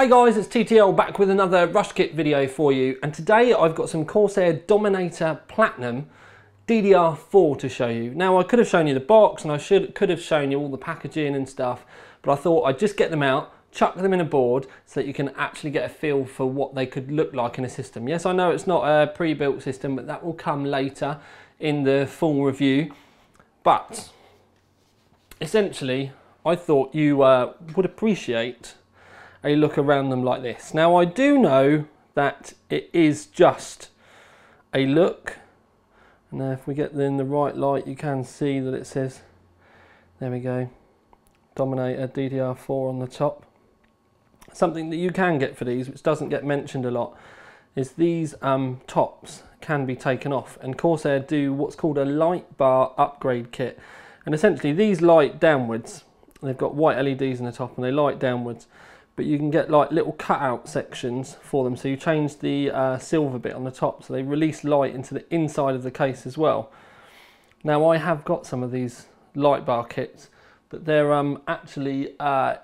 Hey guys, it's TTL back with another rush kit video for you, and today I've got some Corsair Dominator Platinum DDR4 to show you. Now I could have shown you the box and I could have shown you all the packaging and stuff, but I thought I'd just get them out, chuck them in a board so that you can actually get a feel for what they could look like in a system. Yes, I know it's not a pre-built system, but that will come later in the full review. But essentially I thought you would appreciate a look around them like this. Now I do know that it is just a look. Now if we get in the right light you can see that it says, there we go, Dominator DDR4 on the top. Something that you can get for these, which doesn't get mentioned a lot, is these tops can be taken off, and Corsair do what's called a light bar upgrade kit, and essentially these light downwards. They've got white LEDs in the top and they light downwards, but you can get like little cutout sections for them, so you change the silver bit on the top so they release light into the inside of the case as well. Now I have got some of these light bar kits, but they're actually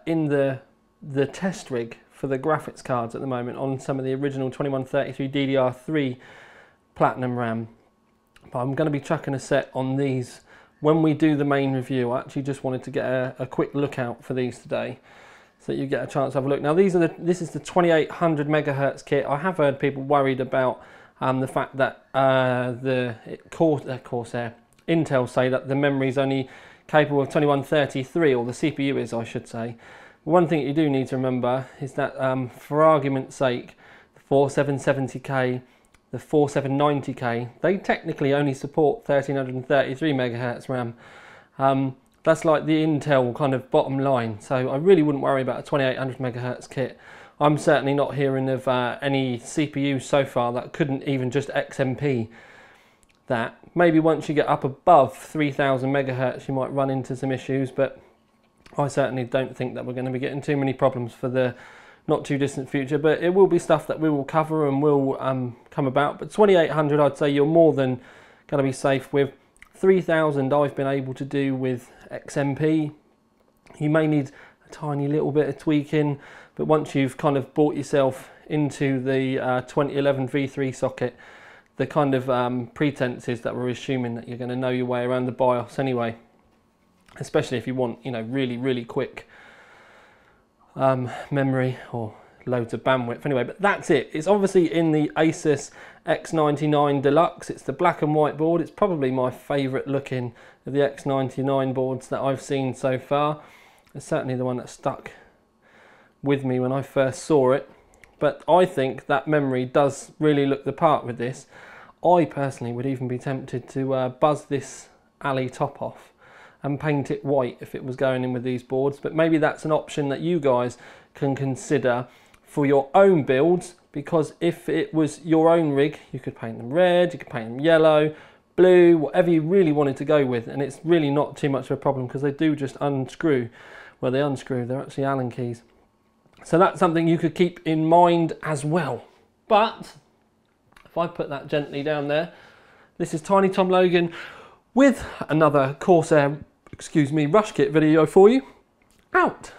in the test rig for the graphics cards at the moment on some of the original 2133 DDR3 Platinum RAM. But I'm going to be chucking a set on these when we do the main review. I actually just wanted to get a quick look out for these today, so that you get a chance to have a look. Now this is the 2800 megahertz kit. I have heard people worried about the fact that Corsair, Intel say that the memory is only capable of 2133, or the CPU is, I should say. One thing you do need to remember is that for argument's sake, the 4770K, the 4790K, they technically only support 1333 megahertz RAM. That's like the Intel kind of bottom line, so I really wouldn't worry about a 2800 megahertz kit. I'm certainly not hearing of any CPUs so far that couldn't even just XMP that. Maybe once you get up above 3000 megahertz you might run into some issues, but I certainly don't think that we're going to be getting too many problems for the not too distant future. But it will be stuff that we will cover and will come about. But 2800 I'd say you're more than going to be safe with. 3000 I've been able to do with XMP. You may need a tiny little bit of tweaking, but once you've kind of bought yourself into the 2011 V3 socket, the kind of pretense is that we're assuming that you're going to know your way around the BIOS anyway, especially if you want, you know, really quick memory or loads of bandwidth. Anyway, but that's it. It's obviously in the Asus X99 Deluxe. It's the black and white board. It's probably my favourite looking of the X99 boards that I've seen so far. It's certainly the one that stuck with me when I first saw it. But I think that memory does really look the part with this. I personally would even be tempted to buzz this alley top off and paint it white if it was going in with these boards. But maybe that's an option that you guys can consider for your own builds, because if it was your own rig, you could paint them red, you could paint them yellow, blue, whatever you really wanted to go with, and it's really not too much of a problem because they do just unscrew. Well, they unscrew, they're actually Allen keys. So that's something you could keep in mind as well. But if I put that gently down there, this is Tiny Tom Logan with another Corsair, rush kit video for you. Out!